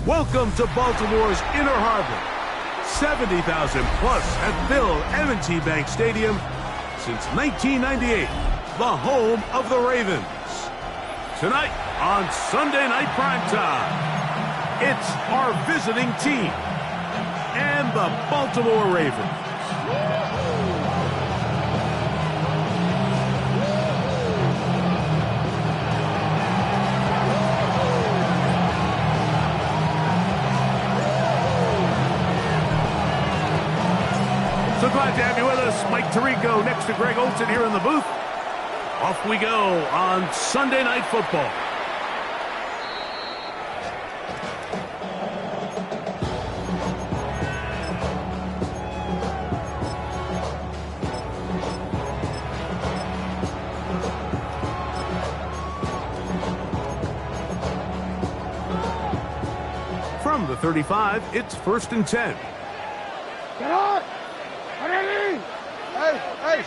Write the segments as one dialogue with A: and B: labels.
A: Welcome to Baltimore's Inner Harbor. 70,000 plus have filled M&T Bank Stadium since 1998, the home of the Ravens. Tonight on Sunday Night Primetime, it's our visiting team and the Baltimore Ravens. So glad to have you with us. Mike Tirico next to Greg Olson here in the booth. Off we go on Sunday Night Football. From the 35, it's 1st and 10.
B: Get on! Hey!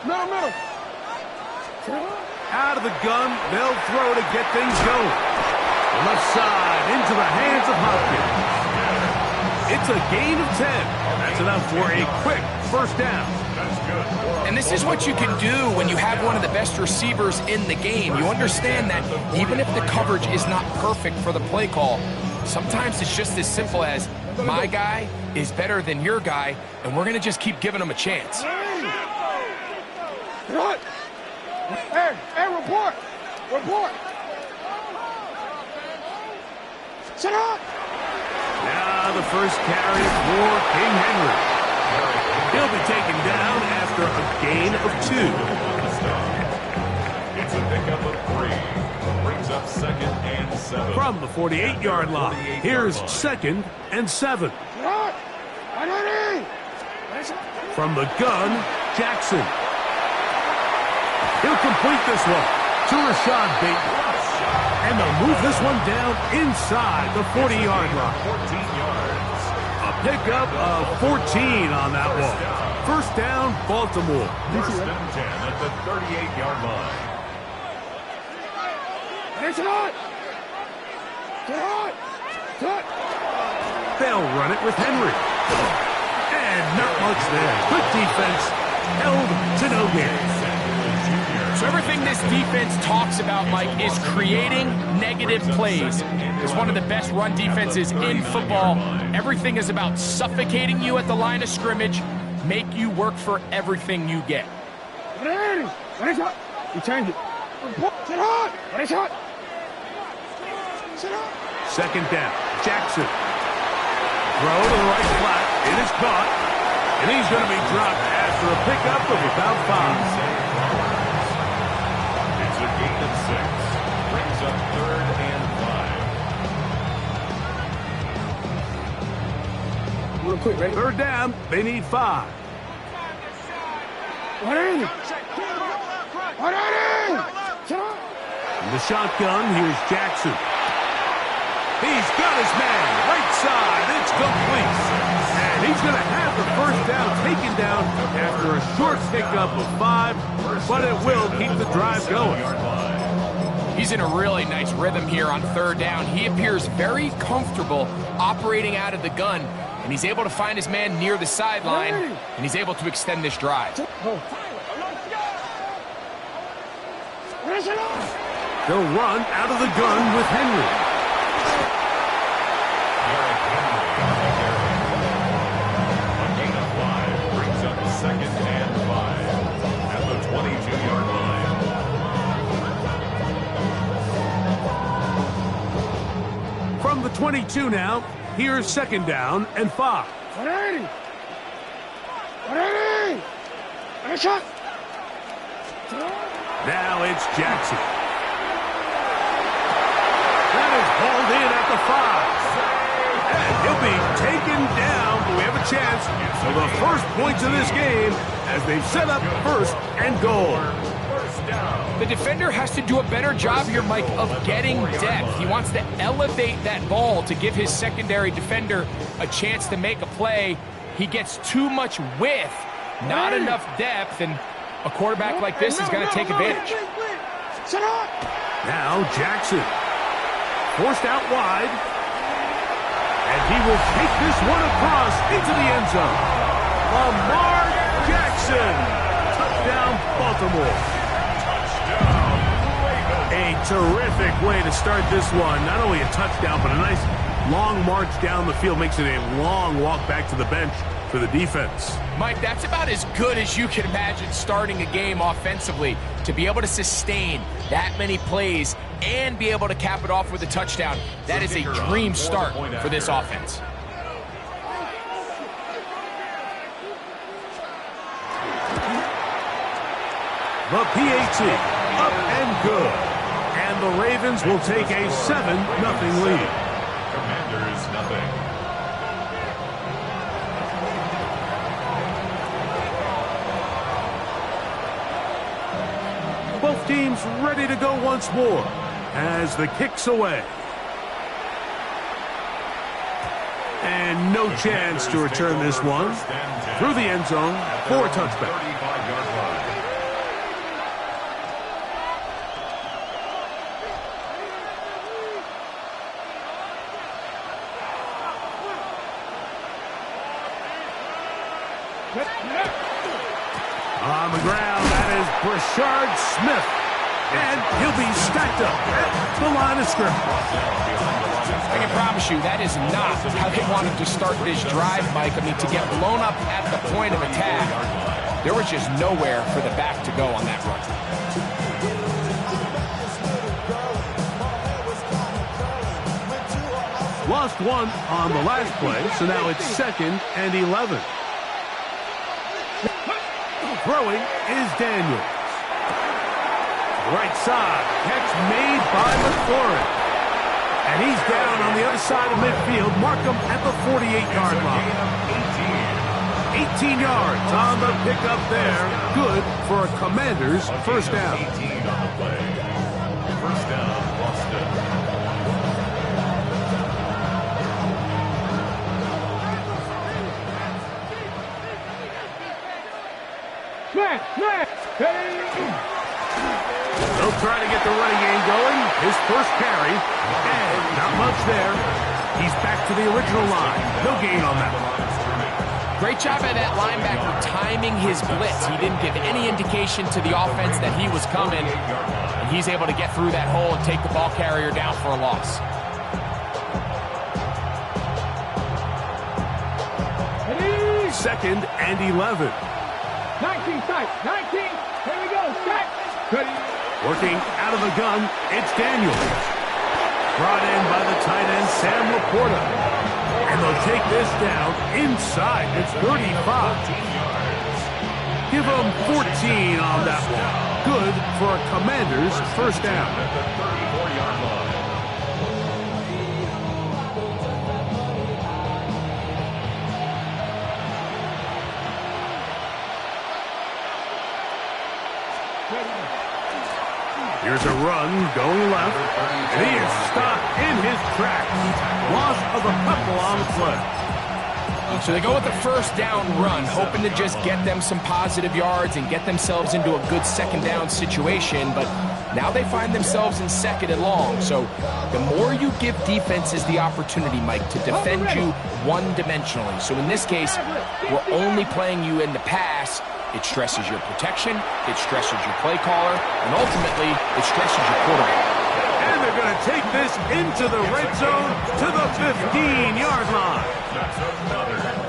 B: Middle!
A: Out of the gun, they'll throw to get things going. Left side into the hands of Hopkins. It's a gain of 10. That's enough for a quick first down.
C: And this is what you can do when you have one of the best receivers in the game. You understand that even if the coverage is not perfect for the play call, sometimes it's just as simple as my guy is better than your guy, and we're going to just keep giving him a chance.
B: What? Hey, report! Sit up!
A: Now the first carry for King Henry. He'll be taken down after a gain of 2.
D: It's a pickup of 3. Brings up 2nd and 7.
A: From the 48-yard line, here's 2nd and 7. From the gun, Jackson. He'll complete this one to Rashad Bateman. And they'll move this one down inside the 40-yard line.
D: 14 yards.
A: A pickup of 14 on that one. First down, Baltimore.
D: 1st and 10 at the 38-yard line.
A: They'll run it with Henry. And not much there. Good defense. Held to no gain.
C: So everything this defense talks about, Mike, is creating negative plays. It's one of the best run defenses in football. Everything is about suffocating you at the line of scrimmage, make you work for everything you get.
B: You change it.
A: Second down, Jackson. Throw to the right flat. It is caught. And he's going to be dropped after a pickup of about 5.
D: It's a gain of 6. Brings up 3rd and 5.
A: 3rd down, they need 5. In the shotgun, here's Jackson. He's got his man, right side, it's complete. And he's going to have the first down taken down after a short pickup of 5, but it will keep the drive going.
C: He's in a really nice rhythm here on 3rd down. He appears very comfortable operating out of the gun, and he's able to find his man near the sideline, and he's able to extend this drive.
A: They'll run out of the gun with Henry.
D: A gain of 5 brings up 2nd and 5.
A: From the 22 now, here's 2nd down and 5.
B: 180. 180. And a shot.
A: Now it's Jackson. That is hauled in at the 5. And he'll be taken down, but we have a chance for the first points of this game as they've set up 1st and goal.
C: The defender has to do a better job here, Mike, of getting depth. He wants to elevate that ball to give his secondary defender a chance to make a play. He gets too much width, not enough depth, and a quarterback like this is going to take advantage.
A: Now Jackson, forced out wide, and he will take this one across into the end zone. Lamar Jackson, touchdown Baltimore. A terrific way to start this one. Not only a touchdown, but a nice long march down the field. Makes it a long walk back to the bench for the defense.
C: Mike, that's about as good as you can imagine starting a game offensively. To be able to sustain that many plays and be able to cap it off with a touchdown, that is a dream start for this offense.
A: The PAT, up and good. And the Ravens will take a 7-0 lead.
D: Commanders, nothing.
A: Both teams ready to go once more as the kick's away. And no chance to return this one through the end zone for a touchback. On the ground, that is Brashard Smith. And he'll be stacked up at the line of scrimmage.
C: I can promise you that is not how they wanted to start this drive, Mike. I mean, to get blown up at the point of attack, there was just nowhere for the back to go on that run.
A: Lost one on the last play, so now it's 2nd and 11. Throwing is Daniels. Right side, catch made by McLaurin. And he's down on the other side of midfield. Mark him at the 48-yard line. 18 yards on the pickup there. Good for a Commanders first down.
D: 18 on the play. First down, Boston.
A: They'll try to get the running game going. His first carry, and not much there. He's back to the original line. No gain on that one.
C: Great job by that linebacker timing his blitz. He didn't give any indication to the offense that he was coming, and he's able to get through that hole and take the ball carrier down for a loss.
A: Second and 11.
B: 19 tight. 19. Here we go. Set.
A: Working out of the gun, it's Daniels. Brought in by the tight end, Sam Laporta. And they'll take this down inside. It's 35. Give them 14 on that one. Good for a Commanders first down.
D: At the 34-yard line.
A: Here's a run going left, and he is stopped in his tracks. Loss of a couple on the play.
C: So they go with the first down run, hoping to just get them some positive yards and get themselves into a good second down situation, but now they find themselves in 2nd and long. So the more you give defenses the opportunity, Mike, to defend you one-dimensionally. So in this case, we're only playing you in the pass. It stresses your protection, it stresses your play caller, and ultimately, it stresses your quarterback.
A: And they're going to take this into the red zone to the 15-yard line.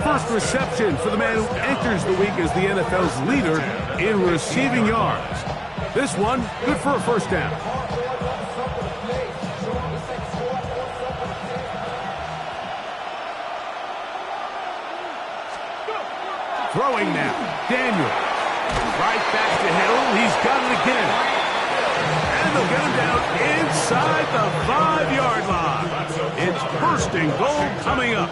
A: First reception for the man who enters the week as the NFL's leader in receiving yards. This one, good for a first down. Throwing now. Daniel. Right back to Hill. He's got it again. And they'll get him down inside the 5-yard line. It's first and goal coming up.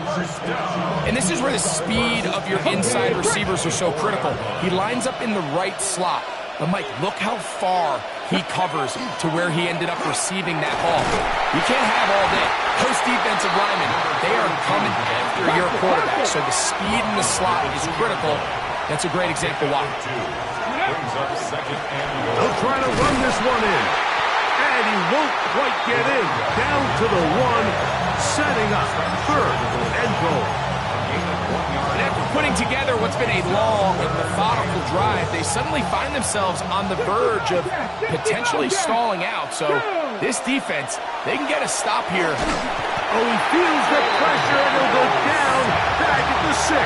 C: And this is where the speed of your inside receivers are so critical. He lines up in the right slot. But, Mike, look how far he covers to where he ended up receiving that ball. You can't have all day. Those defensive linemen, they are coming after your quarterback. So the speed in the slot is critical. That's a great example why.
A: They'll try to run this one in. And he won't quite get in. Down to the 1, setting up third and goal.
C: And after putting together what's been a long and methodical drive, they suddenly find themselves on the verge of potentially stalling out. So this defense, they can get a stop here.
A: Oh, he feels the pressure, and he'll go down back at the 6.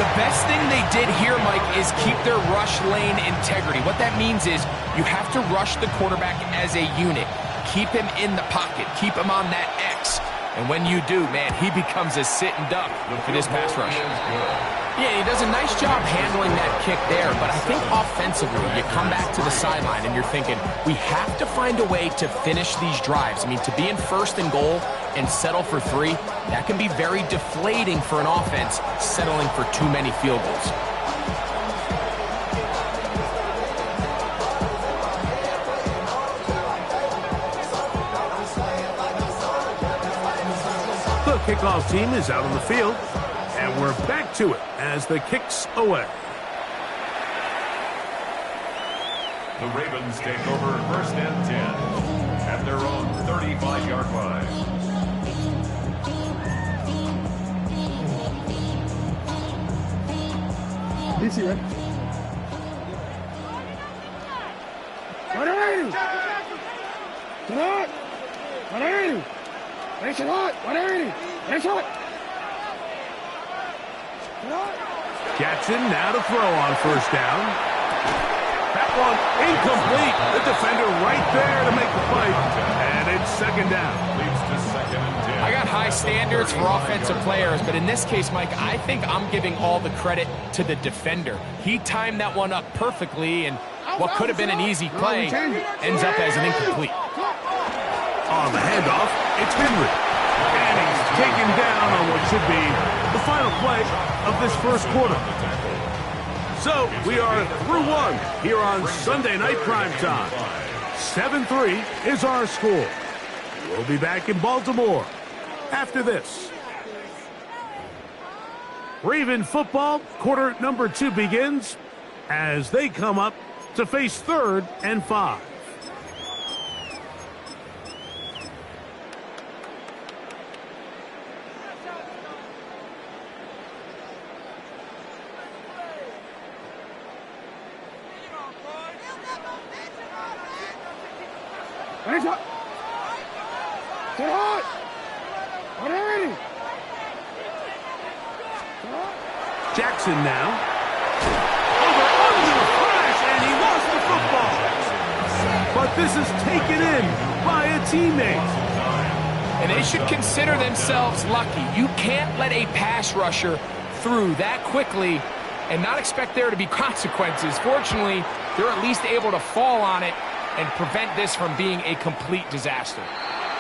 C: The best thing they did here, Mike, is keep their rush lane integrity. What that means is you have to rush the quarterback as a unit. Keep him in the pocket. Keep him on that X. And when you do, man, he becomes a sitting duck for this pass rush. Yeah, he does a nice job handling that kick there, but I think offensively, you come back to the sideline and you're thinking, we have to find a way to finish these drives. I mean, to be in first and goal and settle for 3, that can be very deflating for an offense, settling for too many field goals.
A: The kickoff team is out on the field, and we're back to it as the kick's away.
D: The Ravens take over first and 10 at their own 35-yard line.
B: Easy, right? What are you? What? What are you? Race it hot. What are you? Race hot.
A: Jackson now to throw on first down. That one incomplete. The defender right there to make the play. And it's second down.
D: Leads to second and 10.
C: I got high standards for offensive players, but in this case, Mike, I think I'm giving all the credit to the defender. He timed that one up perfectly, and what could have been an easy play ends up as an incomplete.
A: On the handoff, it's Henry. And he's taken down on what should be the final play of this first quarter. So we are through 1 here on Sunday Night Primetime. 7-3 is our score. We'll be back in Baltimore after this. Raven football, quarter number 2 begins as they come up to face 3rd and 5.
B: Race hot. Get hot. What are you?
A: Jackson now. Under crash, and he lost the football. But this is taken in by a teammate.
C: And they should consider themselves lucky. You can't let a pass rusher through that quickly and not expect there to be consequences. Fortunately, they're at least able to fall on it and prevent this from being a complete disaster.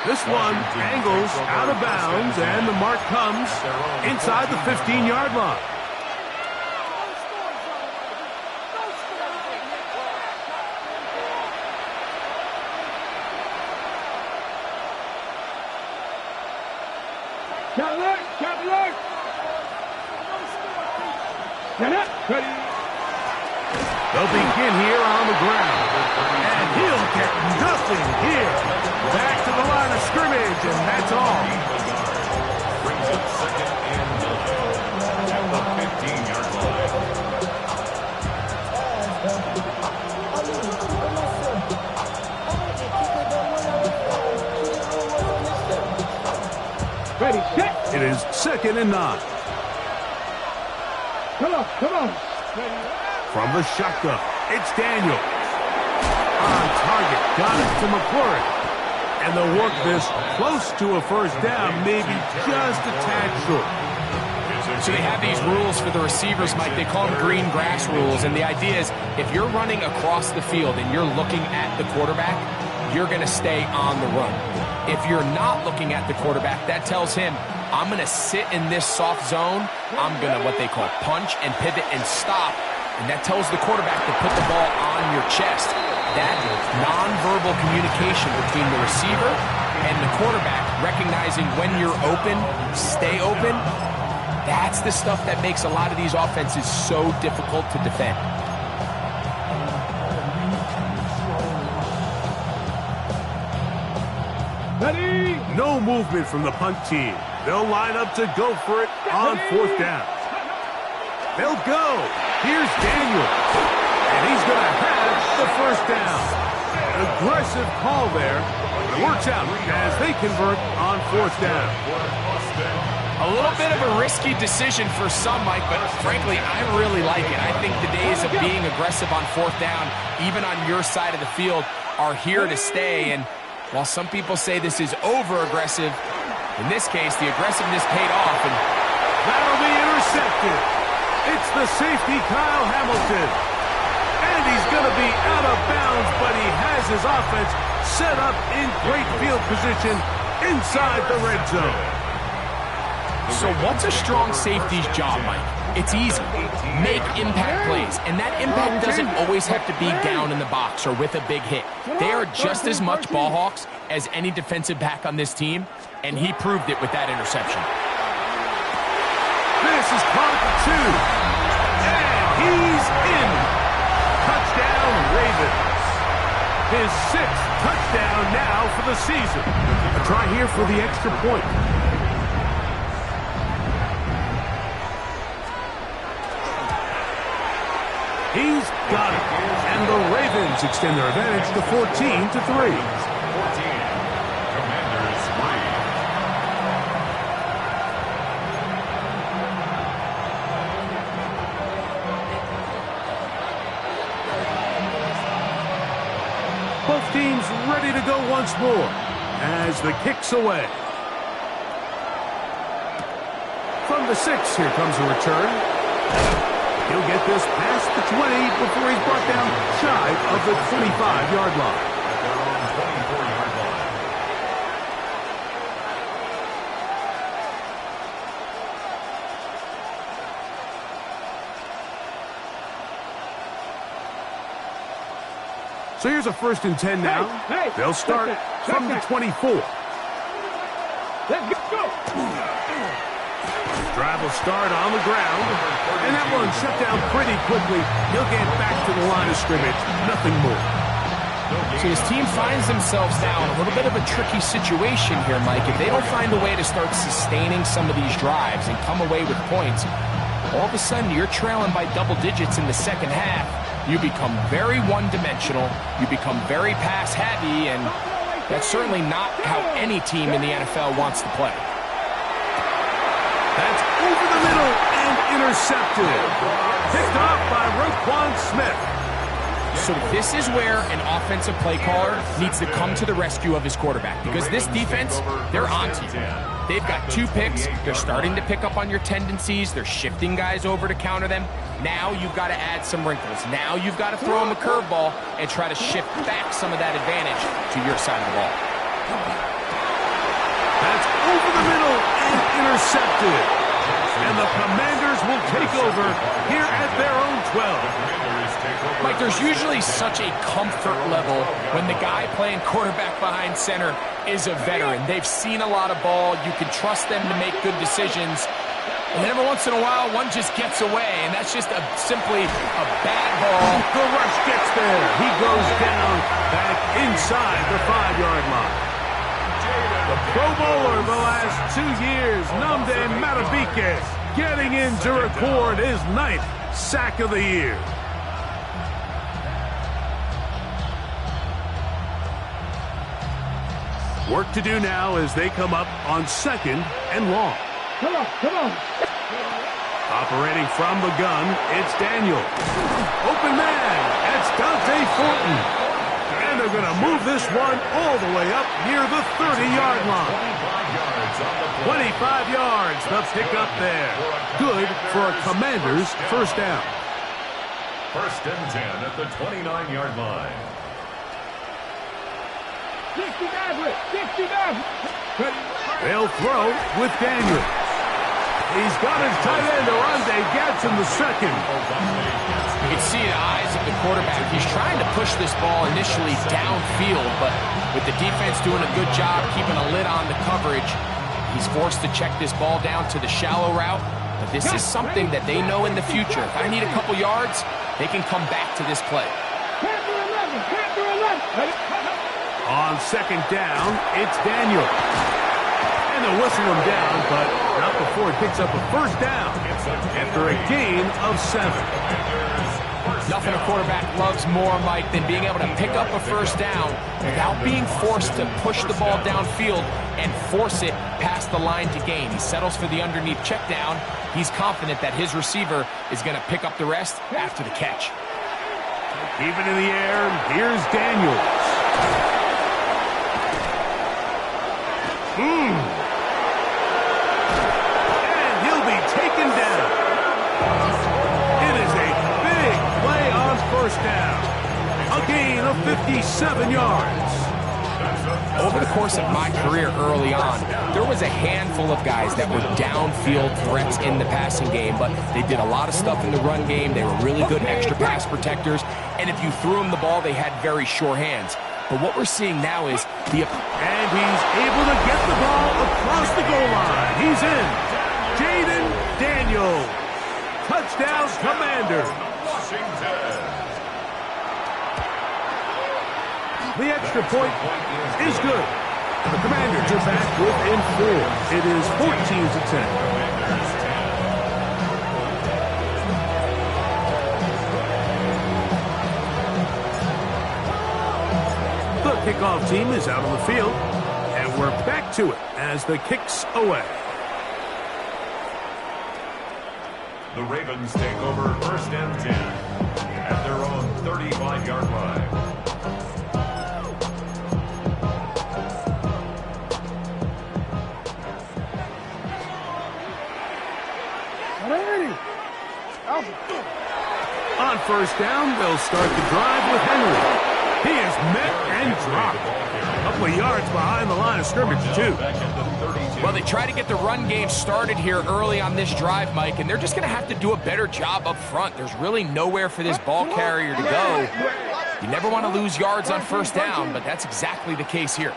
A: This one angles out of bounds, and the mark comes inside the 15-yard line.
B: Captain alert! Get up! Ready?
A: They'll begin here on the ground, and he'll get nothing here. Back to the line of scrimmage, and that's all.
D: Brings up second and 9 at the 15-yard line.
B: Ready, set!
A: It is second and 9.
B: Come on, come on!
A: From the shotgun, it's Daniel. On target, got it to McClure. And they'll work this close to a first down, maybe just a tad short.
D: Is it
C: So they have these rules for the receivers, Mike. They call them green grass rules. And the idea is if you're running across the field and you're looking at the quarterback, you're going to stay on the run. If you're not looking at the quarterback, that tells him, I'm going to sit in this soft zone. I'm going to what they call punch and pivot and stop. And that tells the quarterback to put the ball on your chest. That nonverbal communication between the receiver and the quarterback, recognizing when you're open, stay open, that's the stuff that makes a lot of these offenses so difficult to defend.
A: No movement from the punt team. They'll line up to go for it on 4th down. They'll go. Here's Daniels. And he's going to have the 1st down. An aggressive call there. It works out as they convert on 4th down.
C: A little bit of a risky decision for some, Mike, but frankly, I really like it. I think the days of being aggressive on 4th down, even on your side of the field, are here to stay. And while some people say this is over-aggressive, in this case, the aggressiveness paid off. And
A: that'll be intercepted. It's the safety, Kyle Hamilton. And he's going to be out of bounds, but he has his offense set up in great field position inside the red zone.
C: So what's a strong safety's job, Mike? It's easy. Make impact plays. And that impact doesn't always have to be down in the box or with a big hit. They are just as much ball hawks as any defensive back on this team, and he proved it with that interception.
A: This is caught at 2. And he's in. Touchdown, Ravens. His 6th touchdown now for the season. A try here for the extra point. He's got it. And the Ravens extend their advantage to 14-3.
D: Commanders
A: 3. Both teams ready to go once more as the kick's away. From the 6, here comes a return. He'll get this past the 20 before he's brought down shy of the 25-yard line.
D: At their own 24-yard line.
A: So here's a 1st and 10 now. They'll start from the 24.
B: Let's go.
A: Drive will start on the ground. And that one shut down pretty quickly. He'll get back to the line of scrimmage. Nothing more.
C: So his team finds themselves now in a little bit of a tricky situation here, Mike. If they don't find a way to start sustaining some of these drives and come away with points, all of a sudden you're trailing by double digits in the second half. You become very one-dimensional. You become very pass-heavy, and that's certainly not how any team in the NFL wants to play.
A: That's over the middle and intercepted. Picked off by Roquan Smith.
C: So this is where an offensive play caller needs to come to the rescue of his quarterback, because this defense, they're onto you. They've got 2 picks. They're starting to pick up on your tendencies. They're shifting guys over to counter them. Now you've got to add some wrinkles. Now you've got to throw them a curveball and try to shift back some of that advantage to your side of the ball.
A: That's over the middle and intercepted. And the Commanders will take over here at their own 12.
C: Mike, there's usually such a comfort level when the guy playing quarterback behind center is a veteran. They've seen a lot of ball. You can trust them to make good decisions. And then every once in a while, one just gets away, and that's just simply a bad ball.
A: The rush gets there. He goes down back inside the 5-yard line. The Pro Bowler the last 2 years, Nnamdi Madubuike, getting in to record his 9th sack of the year. Work to do now as they come up on 2nd and long.
B: Come on.
A: Operating from the gun, it's Daniel. Open man, it's Dante Fortin. And they're going to move this one all the way up near the 30-yard line. 25 35 yards. The pickup there. Good for a Commander's first down.
D: First and 10 at the 29-yard line.
B: 69.
A: They'll throw with Daniels. He's got his tight end, Arande Gadsden II.
C: You can see the eyes of the quarterback. He's trying to push this ball initially downfield, but with the defense doing a good job keeping a lid on the coverage, he's forced to check this ball down to the shallow route. But this is something that they know in the future. If I need a couple yards, they can come back to this play.
A: On second down, it's Daniels. And they'll whistle him down, but not before he picks up a first down after a gain of 7.
C: Nothing a quarterback loves more, Mike, than being able to pick up a first down without being forced to push the ball downfield and force it past the line to gain. He settles for the underneath check down. He's confident that his receiver is going to pick up the rest after the catch.
A: Keep it in the air. Here's Daniels. And he'll be taken down. It is a big play on first down. A gain of 57 yards.
C: Over the course of my career early on, there was a handful of guys that were downfield threats in the passing game, but they did a lot of stuff in the run game. They were really good extra pass protectors, and if you threw them the ball, they had very sure hands. But what we're seeing now is
A: and he's able to get the ball across the goal line. He's in. Jaden Daniels. Touchdown, Commanders. The extra point is good. The Commanders are back within 4. It is 14-10. The kickoff team is out on the field, and we're back to it as the kick's away.
D: The Ravens take over first and 10 at their own 35-yard line.
A: On first down, they'll start the drive with Henry. He is met and dropped. A couple of yards behind the line of scrimmage, too.
C: Well, they try to get the run game started here early on this drive, Mike, and they're just going to have to do a better job up front. There's really nowhere for this ball carrier to go. You never want to lose yards on first down, but that's exactly the case here.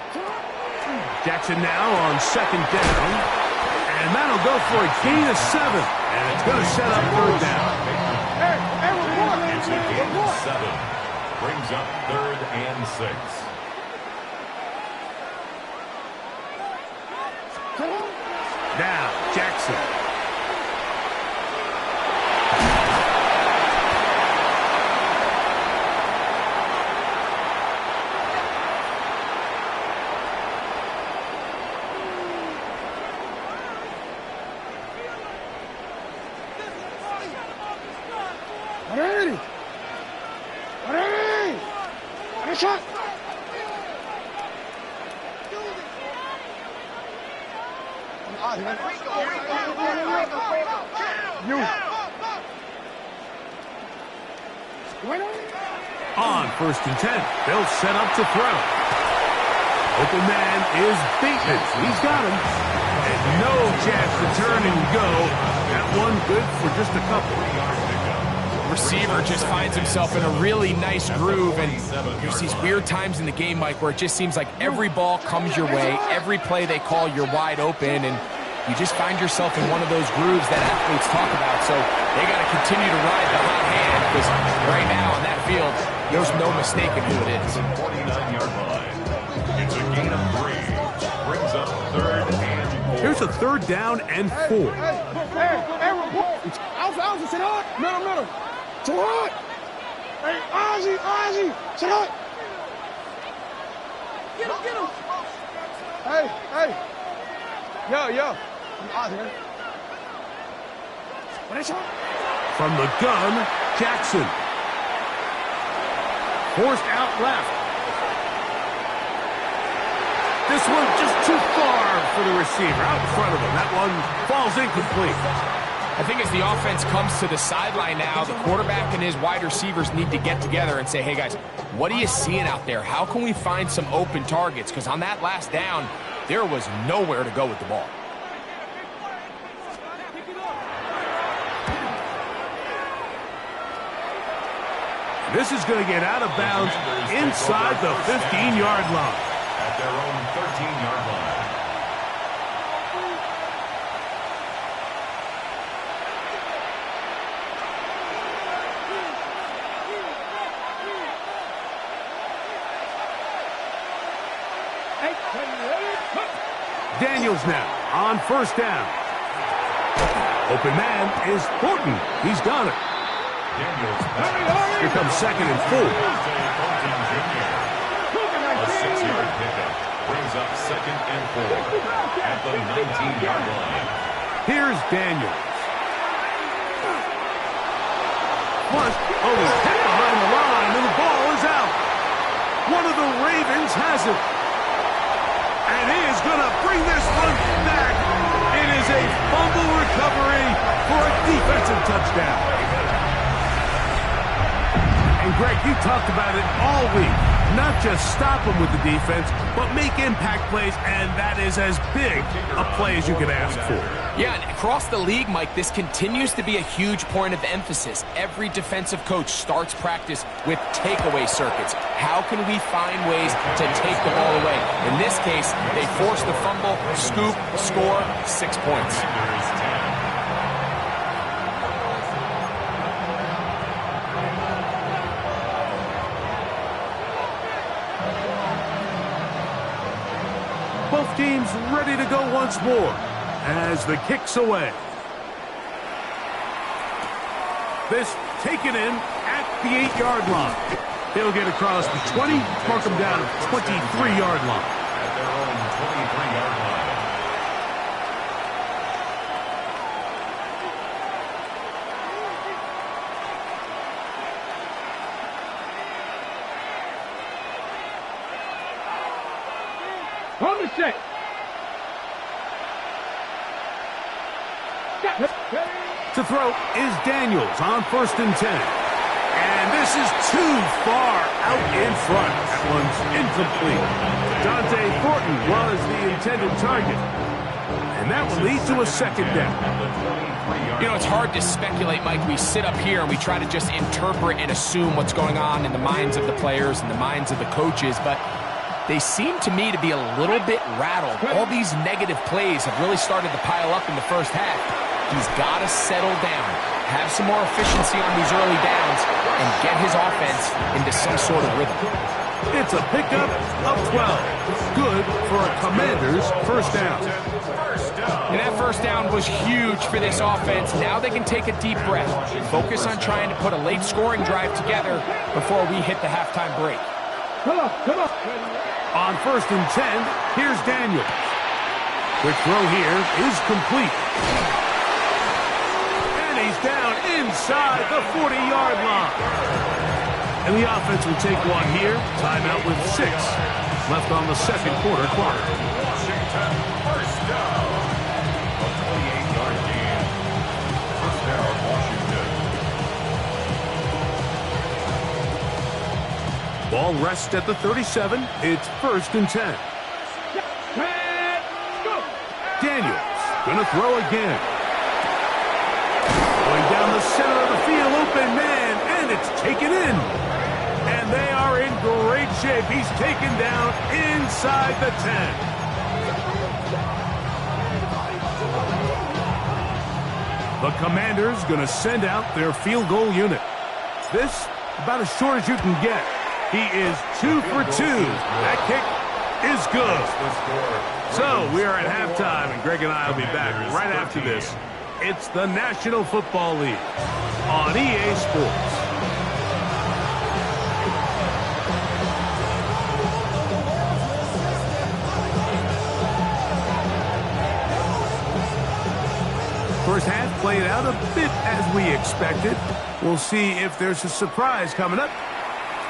A: Jackson now on second down, and that'll go for a gain of 7, and it's going to set up third down.
D: It's a gain of 7. Brings up 3rd and 6.
A: Now, Jackson.
B: Shot.
A: On first and 10, they'll set up to throw. Open man is Bateman. He's got him. And no chance to turn and go. That one good for just a couple.
C: Receiver just finds himself in a really nice groove, and there's these weird times in the game, Mike, where it just seems like every ball comes your way, every play they call, you're wide open, and you just find yourself in one of those grooves that athletes talk about. So they got to continue to ride the hot hand, because right now on that field, there's no mistaking who it is.
D: 49-yard line. It's a gain of 3. Brings up 3rd and 4.
A: Here's a 3rd down and 4.
B: Alpha, sit hard. Middle. Too hard. Hey, Ozzy, sit hard. Get him. Hey. Yo. Ozzy. What is it?
A: From the gun, Jackson. Forced out left. This one just too far for the receiver, out in front of him. That one falls incomplete.
C: I think as the offense comes to the sideline now, the quarterback and his wide receivers need to get together and say, hey, guys, what are you seeing out there? How can we find some open targets? Because on that last down, there was nowhere to go with the ball.
A: This is going to get out of bounds inside the 15-yard line.
D: At their own 13-yard line.
A: Daniels now on first down. Open man is Horton. He's got it.
D: Daniels.
A: Here comes second and 4.
D: A 6-yard pickup brings up second and 4 at the 19-yard line.
A: Here's Daniels. Flushed. Oh, he's hit behind the line, and the ball is out. One of the Ravens has it. And he is going to bring this one back. It is a fumble recovery for a defensive touchdown. And Greg, you talked about it all week. Not just stop them with the defense, but make impact plays, and that is as big a play as you can ask for.
C: Yeah, and across the league, Mike, this continues to be a huge point of emphasis. Every defensive coach starts practice with takeaway circuits. How can we find ways to take the ball away? In this case, they force the fumble, scoop, score, 6 points.
A: Both teams ready to go once more as the kick's away. This taken in at the 8-yard line. He'll get across the 20, mark him down at the 23-yard line.
D: At their own 23-yard line.
B: On the set.
A: To throw is Daniels on first and 10. And this is too far out in front. That one's incomplete. Dante Thornton was the intended target. And that will lead to a second down.
C: You know, it's hard to speculate, Mike. We sit up here and we try to just interpret and assume what's going on in the minds of the players and the minds of the coaches, but they seem to me to be a little bit rattled. All these negative plays have really started to pile up in the first half. He's got to settle down, have some more efficiency on these early downs, and get his offense into some sort of rhythm.
A: It's a pickup of 12. Good for a Commander's first down.
C: And that first down was huge for this offense. Now they can take a deep breath, focus on trying to put a late scoring drive together before we hit the halftime break.
B: Come on, come on.
A: On first and 10, here's Daniels. Quick throw here is complete. And he's down inside the 40-yard line. And the offense will take one here. Timeout with 6 left on the second quarter clock.
D: Washington first down. A 28-yard gain. First down, Washington.
A: Ball rests at the 37. It's first and 10. Daniels gonna throw again. Going down the center of the field, open man, and it's taken in. And they are in great shape. He's taken down inside the 10. The Commanders gonna send out their field goal unit. This about as short as you can get. He is 2 for 2. That kick is good. So we are at halftime, and Greg and I will be back right after this. It's the National Football League on EA Sports. First half played out a bit as we expected. We'll see if there's a surprise coming up.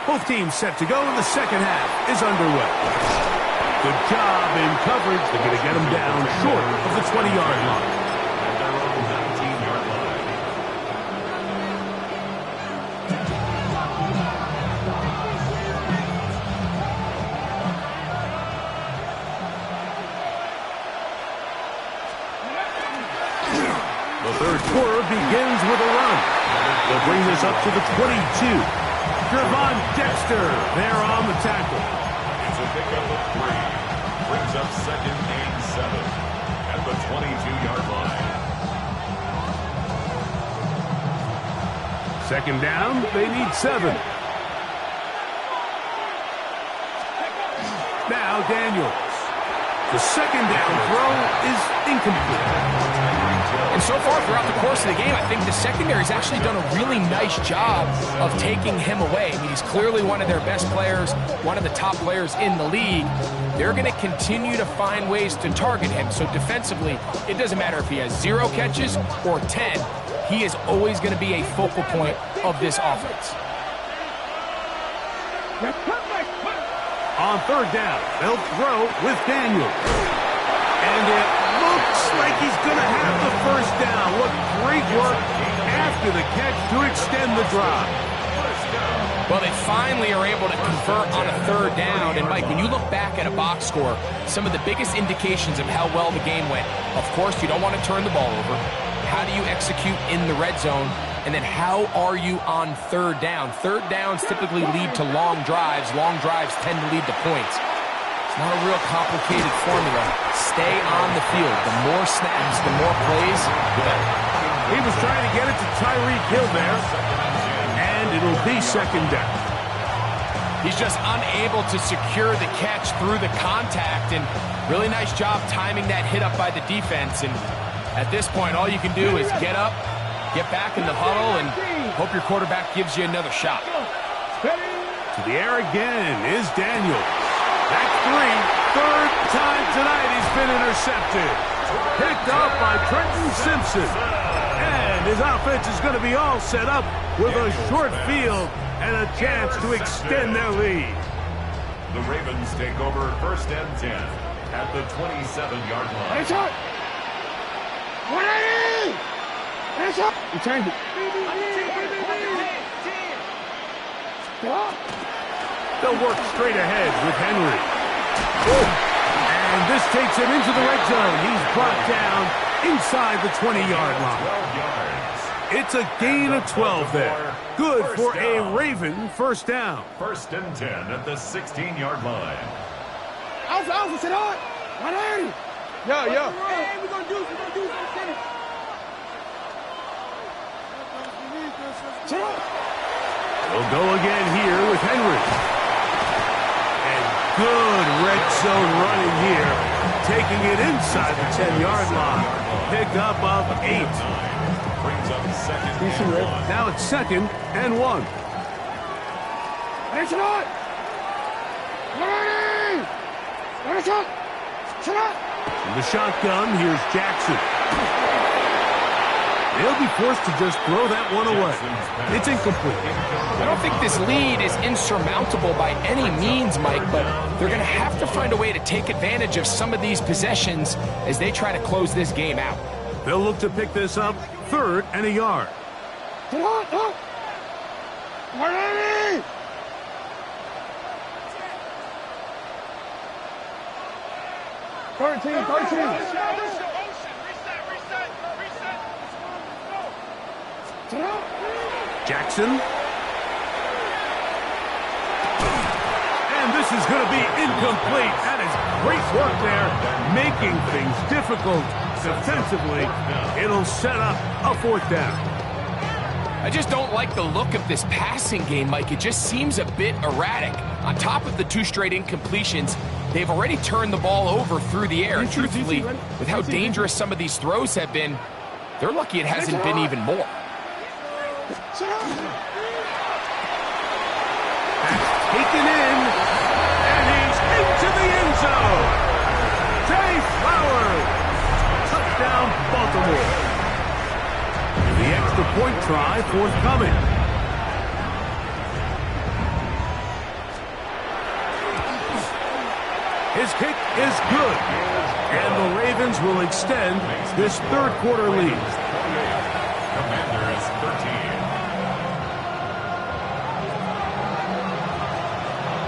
A: Both teams set to go, and the second half is underway. Good job in coverage. They're going to get him down short of the 20-yard line.
D: At their own 19-yard line.
A: The third quarter begins with a run. They'll bring this up to the 22. Gervon Dexter there on the tackle.
D: It's a pickup of 3. Brings up second and 7 at the 22-yard line.
A: Second down, they need 7. Now Daniels. The second down throw is incomplete.
C: And so far throughout the course of the game, I think the secondary's actually done a really nice job of taking him away. I mean, he's clearly one of their best players, one of the top players in the league. They're going to continue to find ways to target him. So defensively, it doesn't matter if he has 0 catches or 10. He is always going to be a focal point of this offense.
A: On third down, they'll throw with Daniels. And it looks like he's going to have the first down. What great work after the catch to extend the drive.
C: Well, they finally are able to convert on a third down. And, Mike, when you look back at a box score, some of the biggest indications of how well the game went, of course, you don't want to turn the ball over. How do you execute in the red zone? And then how are you on third down? Third downs typically lead to long drives. Long drives tend to lead to points. It's not a real complicated formula. Stay on the field. The more snaps, the more plays, the better.
A: He was trying to get it to Tyreek Hill there. And it'll be second down.
C: He's just unable to secure the catch through the contact. And really nice job timing that hit up by the defense. And at this point, all you can do is get up, get back in the huddle, and hope your quarterback gives you another shot.
A: To the air again is Daniels. That's 3. Third time tonight he's been intercepted. Picked up by Trenton Simpson. And his offense is going to be all set up with a short field and a chance to extend their lead.
D: The Ravens take over first and 10 at the 27-yard line.
B: It's up. 180! It's up. You change it.
A: They'll work straight ahead with Henry. And this takes him into the red zone. He's brought down inside the 20-yard line.
D: 12 yards.
A: It's a gain of 12 there. Good for a Raven first down.
D: First and 10 at the 16-yard line.
B: Alpha, sit on. 180. Yeah.
E: Hey, we're gonna do something.
B: Sit on.
A: They'll go again here with Henry. And good red zone running here. Taking it inside the 10-yard line. Pick up of 8.
D: Brings up second and 1.
A: Now it's second and 1.
B: Hey, sit on. 180. Sit on. Sit on.
A: In the shotgun, here's Jackson. They'll be forced to just throw that one away. It's incomplete.
C: I don't think this lead is insurmountable by any means, Mike, but they're going to have to find a way to take advantage of some of these possessions as they try to close this game out.
A: They'll look to pick this up 3rd and a yard.
B: Sit on. 180. Thirteen.
A: Jackson. And this is going to be incomplete. That is great work there, making things difficult defensively. It'll set up a 4th down.
C: I just don't like the look of this passing game, Mike. It just seems a bit erratic. On top of the 2 straight incompletions, they've already turned the ball over through the air. And truthfully, with how dangerous some of these throws have been, they're lucky it hasn't been even more.
A: That's taken in, and he's into the end zone. Jay Flowers, touchdown Baltimore. And the extra point try forthcoming. His His kick is good. And the Ravens will extend this third quarter lead.
D: Commanders 13.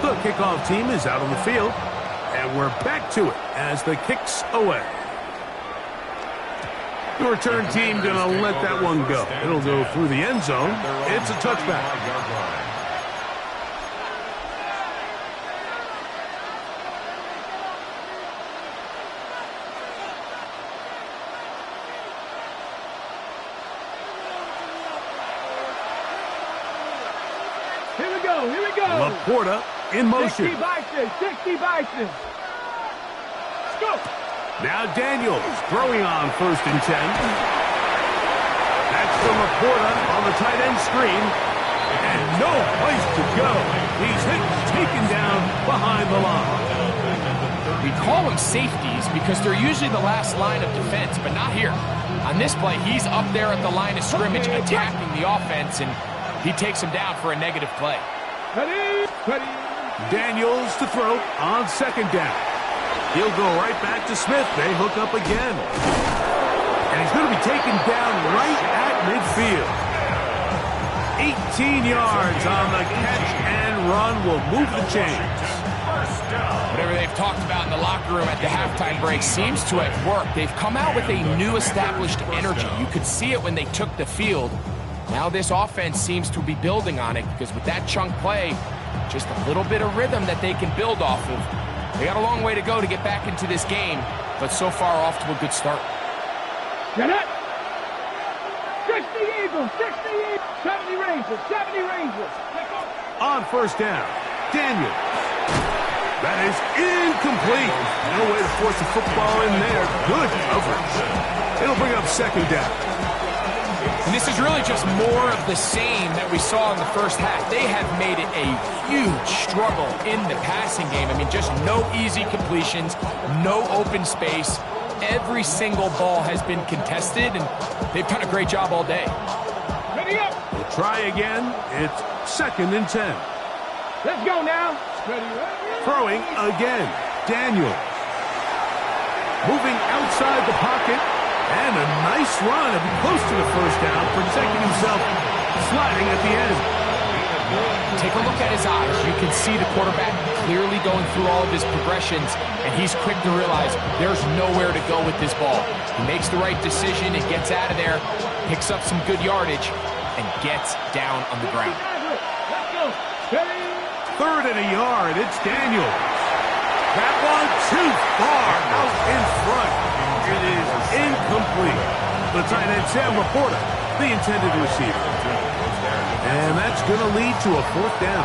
A: The kickoff team is out on the field. And we're back to it as the kick's away. The return team going to let that one go. It'll go through the end zone. It's a touchback.
B: Here we go, here we go.
A: Laporta in motion.
B: 60 Bison, 60 Bison. Let's go.
A: Now Daniels throwing on 1st and 10. That's from Laporta on the tight end screen. And no place to go. He's taken down behind the line.
C: We call them safeties because they're usually the last line of defense, but not here. On this play, he's up there at the line of scrimmage attacking the offense, and he takes him down for a negative play.
B: Ready, ready.
A: Daniels to throw on 2nd down. He'll go right back to Smith. They hook up again. And he's going to be taken down right at midfield. 18 yards on the catch and run will move the chains.
C: Whatever they've talked about in the locker room at the halftime break seems to have worked. They've come out with a new established energy. You could see it when they took the field. Now this offense seems to be building on it because with that chunk play, just a little bit of rhythm that they can build off of. They got a long way to go to get back into this game, but so far off to a good start.
B: Get it. 60 Eagles, 60 Eagles, 70 Rangers, 70 Rangers.
A: On 1st down, Daniels. That is incomplete. No way to force the football in there. Good coverage. It'll bring up 2nd down.
C: And this is really just more of the same that we saw in the first half. They have made it a huge struggle in the passing game. I mean, just no easy completions, no open space. Every single ball has been contested, and they've done a great job all day.
B: Ready up.
A: We'll try again. It's 2nd and 10.
B: Let's go now. Ready, ready.
A: Throwing again. Daniels. Moving outside the pocket. And a nice run. It'll be close to the 1st down, protecting himself, sliding at the end.
C: Take a look at his eyes. You can see the quarterback clearly going through all of his progressions, and he's quick to realize there's nowhere to go with this ball. He makes the right decision and gets out of there, picks up some good yardage, and gets down on the ground.
B: Let's go. Ready.
A: 3rd and a yard. It's Daniels. That one too far out in front. It is incomplete. The tight end, Sam Laporta, the intended receiver. And that's going to lead to a 4th down.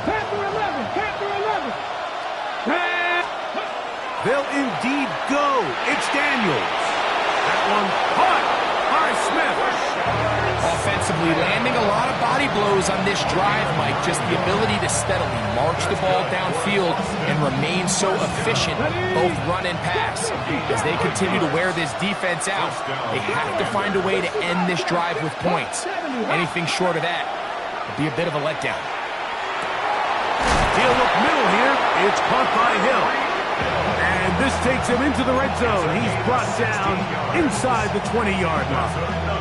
B: Panther 11, Panther 11.
A: They'll indeed go. It's Daniels. That one caught by Smith.
C: Offensively, landing a lot of body blows on this drive, Mike. Just the ability to steadily march the ball downfield and remain so efficient, both run and pass. As they continue to wear this defense out, they have to find a way to end this drive with points. Anything short of that would be a bit of a letdown.
A: He'll look middle here. It's caught by Hill. And this takes him into the red zone. He's brought down inside the 20-yard line.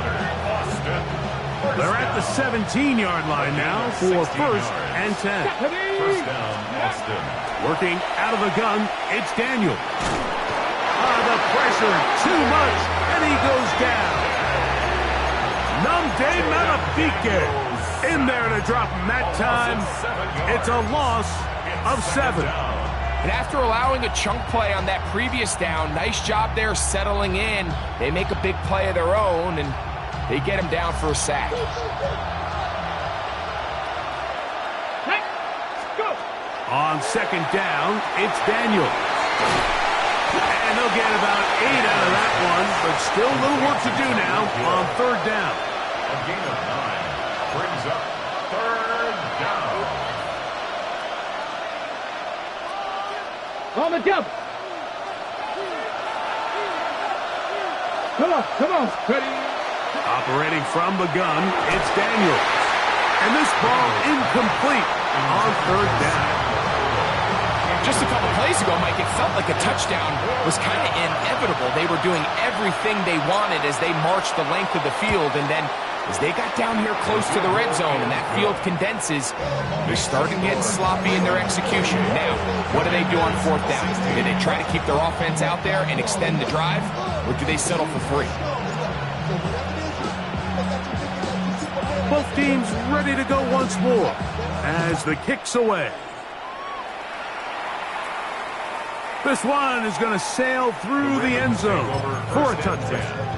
A: They're at the 17-yard line now for 1st and 10.
D: 1st down, Austin.
A: Working out of the gun, it's Daniel. The pressure, too much, and he goes down. Namde Malabike in there to drop him that time. It's a loss of 7.
C: And after allowing a chunk play on that previous down, nice job there settling in. They make a big play of their own, and they get him down for a sack.
B: Go.
A: On 2nd down, it's Daniel. And they'll get about 8 out of that one, but still a little work to do now on 3rd down.
D: A gain of 9 brings up 3rd down.
B: On the jump. Come on, come on. Ready.
A: Operating from the gun, it's Daniels. And this ball incomplete on third down.
C: Just a couple plays ago, Mike, it felt like a touchdown was kind of inevitable. They were doing everything they wanted as they marched the length of the field, and then as they got down here close to the red zone and that field condenses, they started getting sloppy in their execution. Now, what do they do on fourth down? Do they try to keep their offense out there and extend the drive, or do they settle for 3?
A: Both teams ready to go once more as the kick's away. This one is going to sail through the end zone for a touchdown.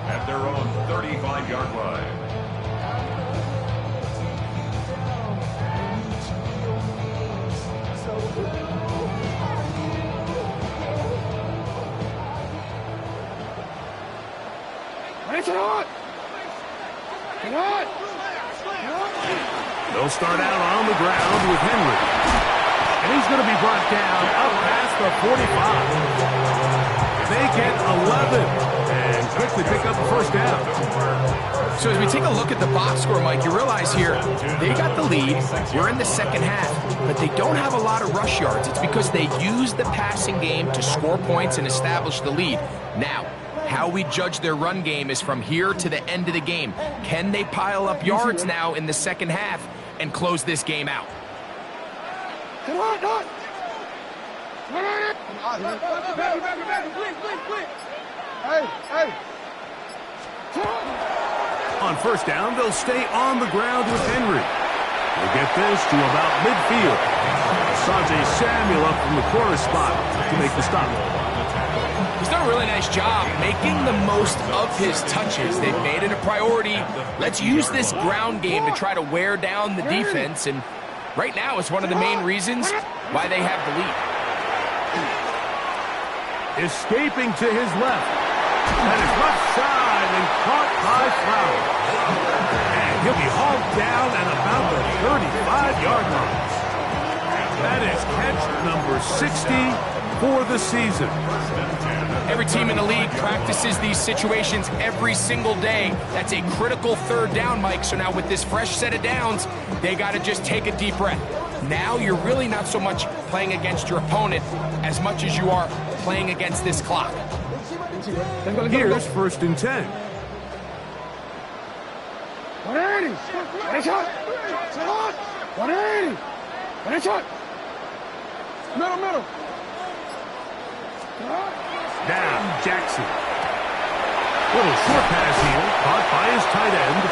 D: At their own 35-yard line.
A: They'll start out on the ground with Henry. And he's going to be brought down up past the 45. They get 11 and quickly pick up the first down.
C: So as we take a look at the box score, Mike, you realize here they got the lead. We're in the second half, but they don't have a lot of rush yards. It's because they use the passing game to score points and establish the lead. Now, how we judge their run game is from here to the end of the game. Can they pile up yards now in the second half and close this game out?
B: Come on, Doc! Hey!
A: On first down, they'll stay on the ground with Henry. They'll get this to about midfield. Sanjay Samuel up from the corner spot to make the stop.
C: He's done a really nice job making the most of his touches. They've made it a priority. Let's use this ground game to try to wear down the defense, and right now it's one of the main reasons why they have the lead.
A: Escaping to his left. And his left side and caught by Flowers. And he'll be hauled down at about the 35-yard line. That is catch number 60 for the season.
C: Every team in the league practices these situations every single day. That's a critical third down, Mike. So now with this fresh set of downs, they got to just take a deep breath. Now you're really not so much playing against your opponent as much as you are playing against this clock.
A: Here's first and 10.
B: 180! Ready, shot! 180! Ready, shot! Middle!
A: Down, Jackson. Little short pass here, caught by his tight end.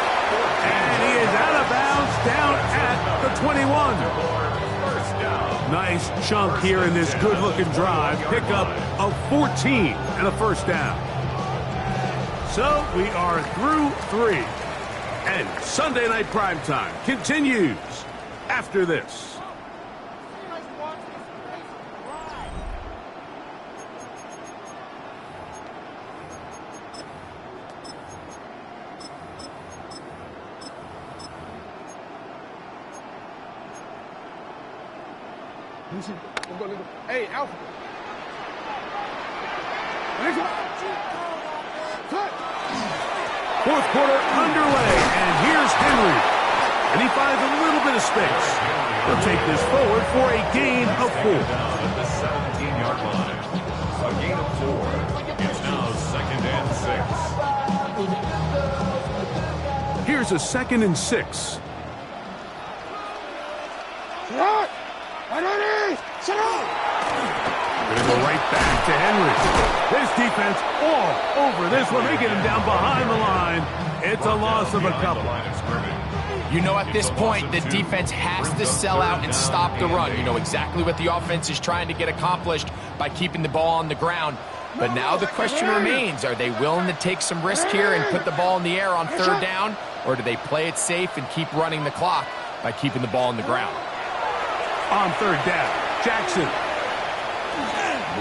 A: And he is out of bounds down at the 21. Nice chunk here in this good-looking drive. Pickup of 14 and a first down. So we are through 3. And Sunday Night Primetime continues after this.
B: Hey, Alpha.
A: Fourth quarter underway, and here's Henry. And he finds a little bit of space. He'll take this forward for a gain of 4.
D: At the 17-yard line. A gain of 4. It's now 2nd and 6.
A: Here's a 2nd and 6. Gonna go right back to Henry. This defense all over this one. They get him down behind the line. It's a loss of a couple.
C: You know, at this point, the defense has to sell out and stop the run. You know exactly what the offense is trying to get accomplished by keeping the ball on the ground. But now the question remains, are they willing to take some risk here and put the ball in the air on third down? Or do they play it safe and keep running the clock by keeping the ball on the ground?
A: On third down, Jackson.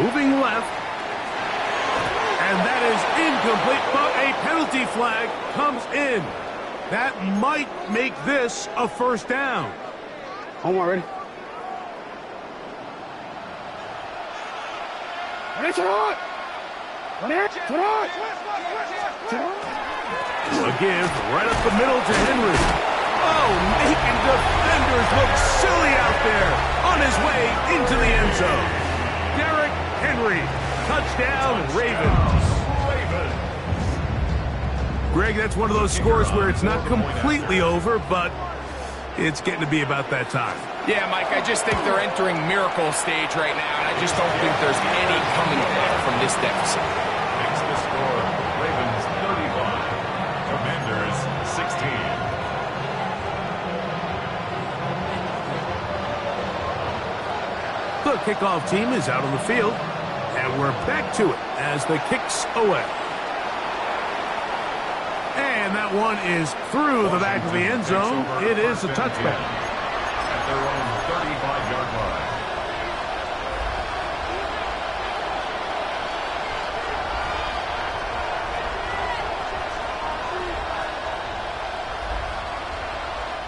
A: Moving left. And that is incomplete, but a penalty flag comes in. That might make this a first down.
B: Omar, ready?
A: A give right up the middle to Henry. Oh, making defenders look silly out there on his way into the end zone. Derrick Henry, touchdown, Ravens. Greg, that's one of those scores where it's not completely over, but it's getting to be about that time.
C: Yeah, Mike, I just think they're entering miracle stage right now, and I just don't think there's any coming back from this deficit.
D: Makes the score Ravens 35, Commanders 16.
A: The kickoff team is out on the field, and we're back to it as the kick's away. And that one is through the back of the end zone. It is a touchback.
D: At their own 35-yard line.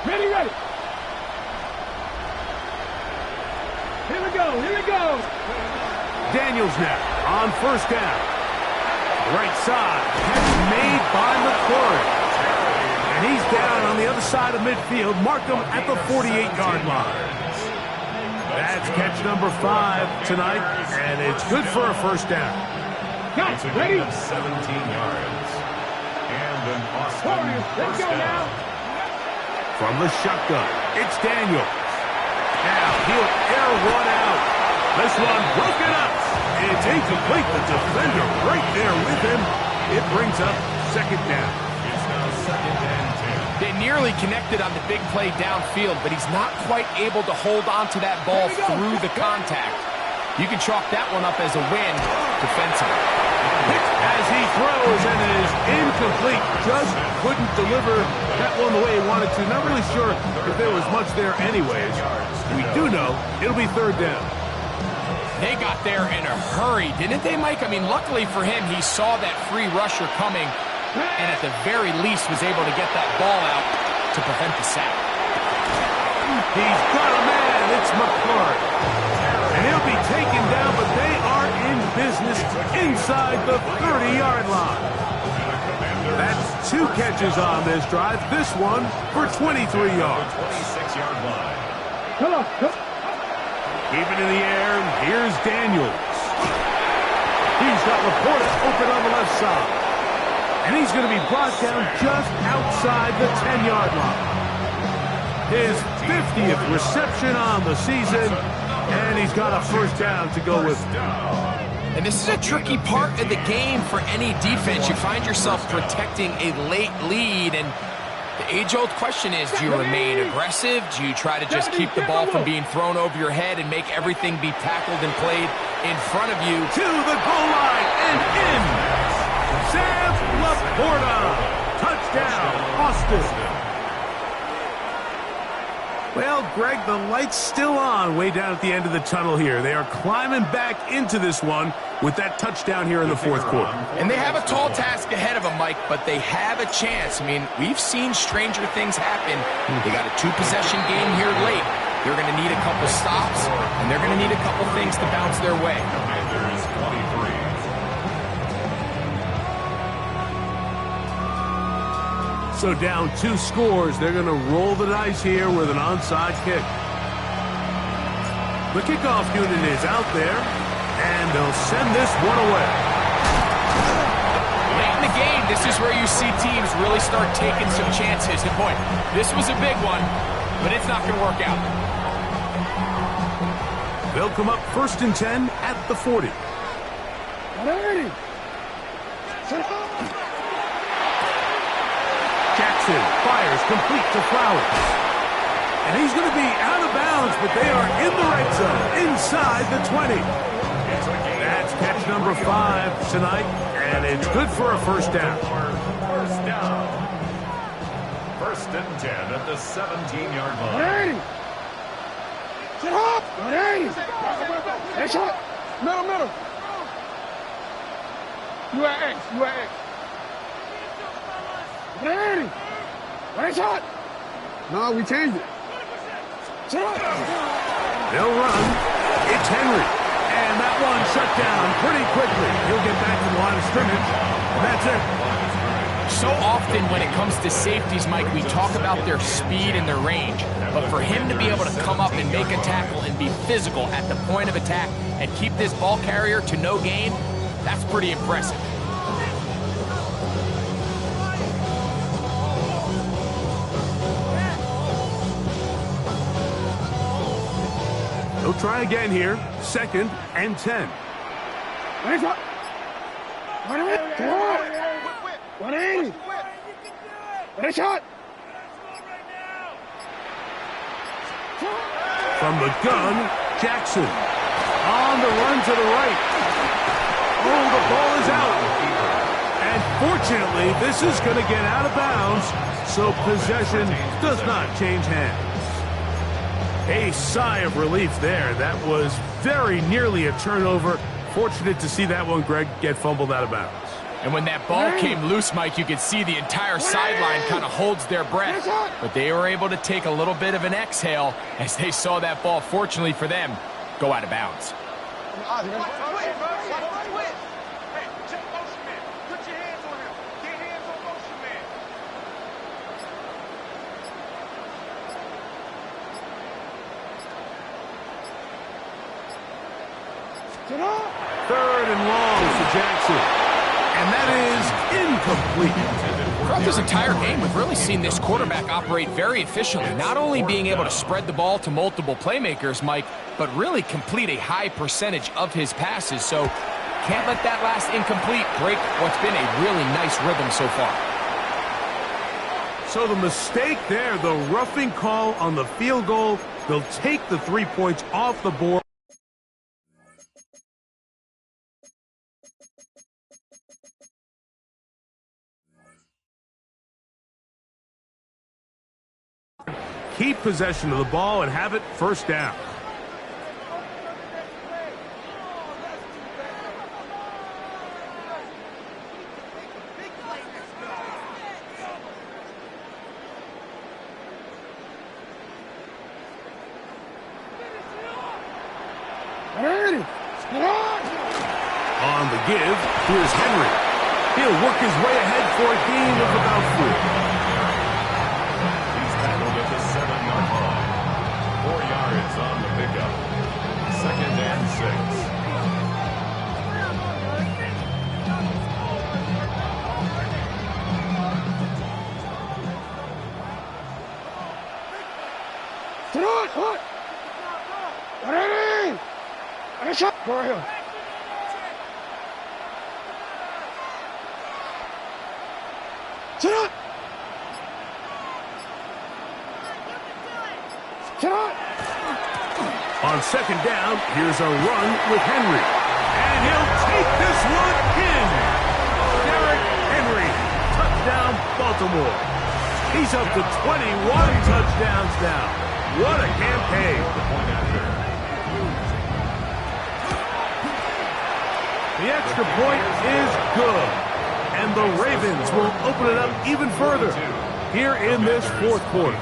B: Ready, ready. Here we go, here we go.
A: Daniels now on first down. Right side, catch made by McClure. And he's down on the other side of midfield. Mark him at the 48-yard line. That's catch number 5 tonight, and it's good for a first down.
D: It's a gain of 17 yards. And an Austin first down.
A: From the shotgun, it's Daniels. Now he'll air one out. This one broken up. It's incomplete. The defender right there with him. It brings up second down.
D: It's now second and 10.
C: They nearly connected on the big play downfield, but he's not quite able to hold on to that ball through the contact. You can chalk that one up as a win defensively.
A: As he throws, and it is incomplete. Just couldn't deliver that one the way he wanted to. Not really sure if there was much there anyways. We do know it'll be third down.
C: They got there in a hurry, didn't they, Mike? I mean, luckily for him, he saw that free rusher coming and at the very least was able to get that ball out to prevent the sack.
A: He's got a man. It's McClure. And he'll be taken down, but they are in business inside the 30-yard line. That's 2 catches on this drive. This one for 23 yards.
D: 26-yard line.
B: Come on, come on.
A: Keep it in the air, and here's Daniels. He's got Laporta open on the left side. And he's going to be brought down just outside the 10-yard line. His 50th reception on the season, and he's got a first down to go with.
C: And this is a tricky part of the game for any defense. You find yourself protecting a late lead, and the age-old question is, do you remain aggressive? Do you try to just keep the ball from being thrown over your head and make everything be tackled and played in front of you?
A: To the goal line and in. Sam Laporta. Touchdown, Austin. Well, Greg, the light's still on way down at the end of the tunnel here. They are climbing back into this one with that touchdown here in the fourth quarter.
C: And they have a tall task ahead of them, Mike, but they have a chance. I mean, we've seen stranger things happen. They got a 2-possession game here late. They're going to need a couple stops, and they're going to need a couple things to bounce their way.
D: Commanders 23.
A: So down 2 scores, they're going to roll the dice here with an onside kick. The kickoff unit is out there, and they'll send this one away.
C: Late in the game, this is where you see teams really start taking some chances. And boy, this was a big one, but it's not going to work out.
A: They'll come up 1st and 10 at the 40. Jackson fires complete to Flowers. And he's going to be out of bounds, but they are in the red zone, inside the 20. That's catch number 5 tonight, and it's good for a first down.
D: First down. 1st and 10 at the 17-yard line.
B: Sit up! Hey, shot! Middle. You are X. Hey, shot! No, we changed it. Sit up!
A: They'll run. It's Henry. And that one shut down pretty quickly. He'll get back to the line of scrimmage. And that's it.
C: So often when it comes to safeties, Mike, we talk about their speed and their range. But for him to be able to come up and make a tackle and be physical at the point of attack and keep this ball carrier to no gain, that's pretty impressive.
A: He'll try again here. 2nd and 10.
B: Nice one. 180. Nice shot.
A: From the gun, Jackson. On the run to the right. Oh, the ball is out. And fortunately, this is going to get out of bounds, so possession does not change hands. A sigh of relief there. That was very nearly a turnover. Fortunate to see that one, Greg, get fumbled out of bounds.
C: And when that ball came loose, Mike, you could see the entire sideline kind of holds their breath. But they were able to take a little bit of an exhale as they saw that ball, fortunately for them, go out of bounds.
A: Third and long for Jackson. And that is incomplete.
C: Throughout this entire game, we've really seen this quarterback operate very efficiently, not only being able to spread the ball to multiple playmakers, Mike, but really complete a high percentage of his passes. So can't let that last incomplete break what's been a really nice rhythm so far.
A: So the mistake there, the roughing call on the field goal, they'll take the 3 points off the board. Keep possession of the ball and have it first down. On the give, here's Henry. He'll work his way ahead for a gain of about 4.
D: He's tackled at the 7-yard line. 4 yards on the pickup. 2nd and 6.
B: Go ahead. Sit up. Sit up.
A: On 2nd down, here's a run with Henry. And he'll take this one in. Derrick Henry, touchdown Baltimore. He's up to 21 touchdowns now. What a campaign. The extra point is good. And the Ravens will open it up even further here in this 4th quarter.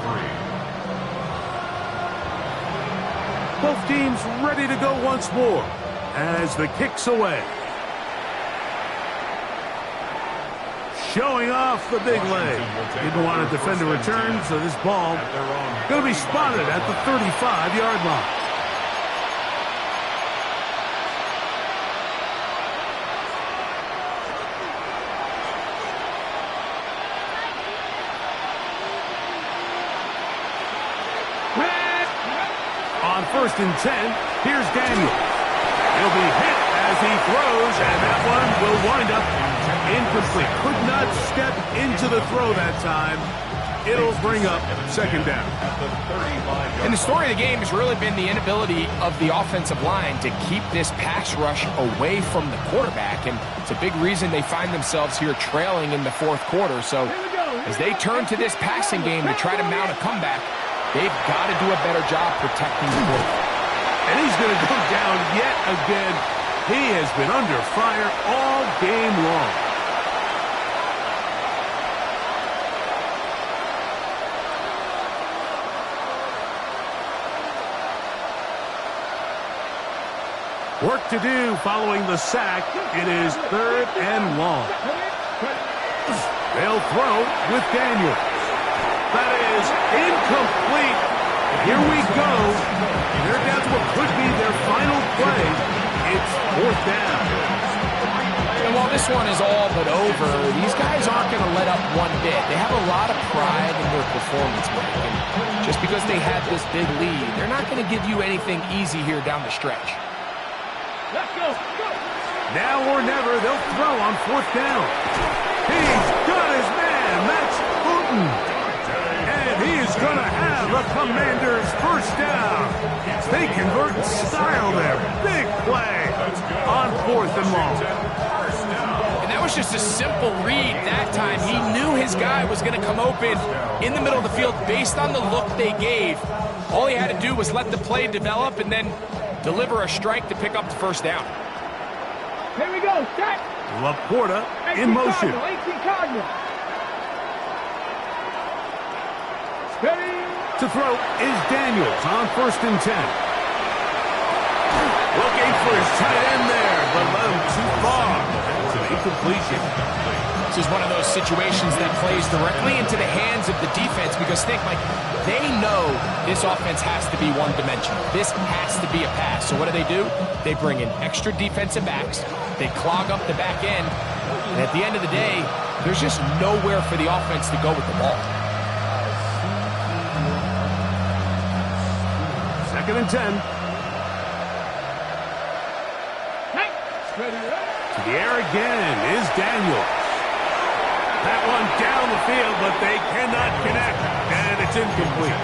A: Both teams ready to go once more as the kick's away. Showing off the big leg. Didn't want to defend a return, so this ball going to be spotted at the 35-yard line. On 1st and 10, here's Daniel. He'll be hit as he throws, and that one will wind up incomplete. Could not step into the throw that time. It'll bring up 2nd down.
C: And the story of the game has really been the inability of the offensive line to keep this pass rush away from the quarterback, and it's a big reason they find themselves here trailing in the 4th quarter. So as they turn to this passing game to try to mount a comeback, they've got to do a better job protecting the quarterback.
A: And he's going to go down yet again. He has been under fire all game long. Work to do following the sack. It is 3rd and long. They'll throw with Daniels. That is incomplete. Here we go. They're down to what could be their final play. It's 4th down.
C: And while this one is all but over, these guys aren't going to let up one bit. They have a lot of pride in their performance, Mike. And just because they have this big lead, they're not going to give you anything easy here down the stretch.
B: Let's go.
A: Now or never, they'll throw on 4th down. He's got his man. That's Hooten. And he is going to have the Commanders' 1st down. They convert in style there. Big play on 4th and long.
C: And that was just a simple read that time. He knew his guy was going to come open in the middle of the field based on the look they gave. All he had to do was let the play develop and then deliver a strike to pick up the 1st down.
B: Here we go. Set.
A: Laporta in motion.
B: 18 Cardinal. Steady.
A: To throw is Daniels on 1st and 10. Looking for his tight end there, but let him too far. It's an incompletion.
C: This is one of those situations that plays directly into the hands of the defense because think, Mike, they know this offense has to be one-dimensional. This has to be a pass. So what do? They bring in extra defensive backs. They clog up the back end. And at the end of the day, there's just nowhere for the offense to go with the ball.
A: 2nd and 10. To the air again is Daniels. That one down the field, but they cannot connect, and it's incomplete.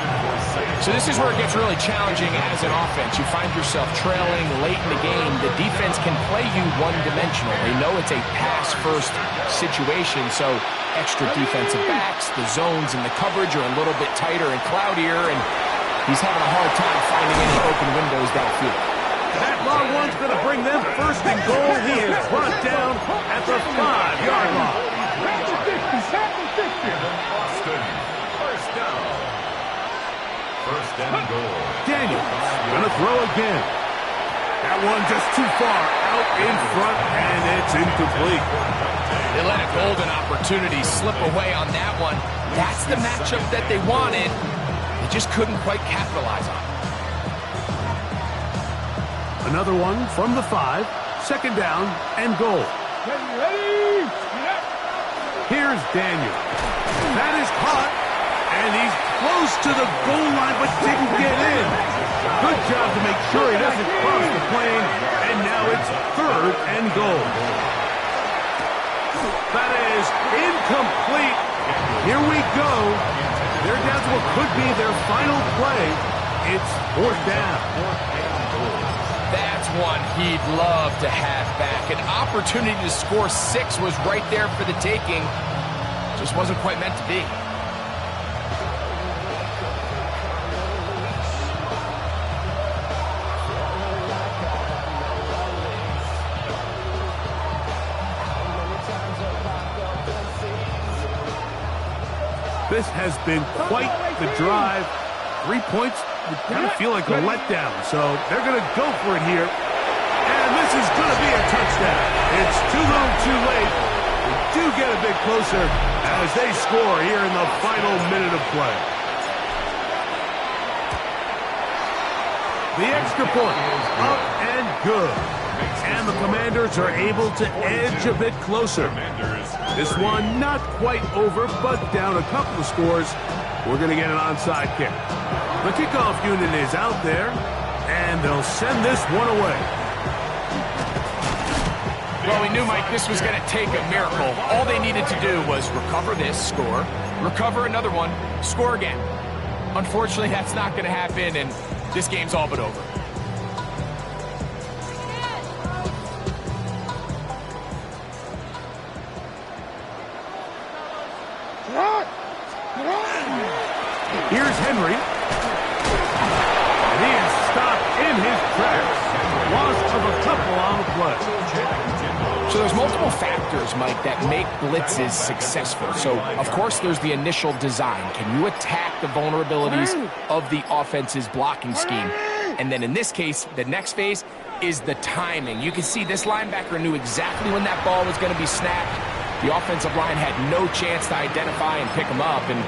C: So this is where it gets really challenging as an offense. You find yourself trailing late in the game. The defense can play you one-dimensional. They know it's a pass-first situation, so extra defensive backs, the zones and the coverage are a little bit tighter and cloudier, and he's having a hard time finding any open windows downfield.
A: That long one's going to bring them 1st and goal. He is brought down at the 5-yard line.
D: Boston, 1st down. 1st and goal.
A: Daniels going to throw again. That one just too far out in front, and it's incomplete.
C: They let a golden opportunity slip away on that one. That's the matchup that they wanted. They just couldn't quite capitalize on it.
A: Another one from the 5, 2nd down and goal.
B: Ready.
A: Here's Daniel. That is caught, and he's close to the goal line, but didn't get in. Good job to make sure he doesn't cross the plane, and now it's 3rd and goal. That is incomplete. Here we go. They're down to what could be their final play. It's 4th down.
C: That's one he'd love to have back. An opportunity to score 6 was right there for the taking. Just wasn't quite meant to be.
A: This has been quite the drive. 3 points would kind of feel like a letdown, so they're going to go for it here. And this is going to be a touchdown. It's too little too late. They do get a bit closer as they score here in the final minute of play. The extra point is up and good. And the Commanders are able to edge a bit closer. This one not quite over, but down a couple of scores. We're going to get an onside kick. The kickoff unit is out there, and they'll send this one away.
C: Well, we knew, Mike, this was going to take a miracle. All they needed to do was recover this, score, recover another one, score again. Unfortunately, that's not going to happen, and this game's all but over.
A: Here's Henry. And he is stopped in his tracks. Loss of a couple on the play.
C: So there's multiple factors, Mike, that make blitzes successful. So, of course, there's the initial design. Can you attack the vulnerabilities of the offense's blocking scheme? And then in this case, the next phase is the timing. You can see this linebacker knew exactly when that ball was going to be snapped. The offensive line had no chance to identify and pick him up, and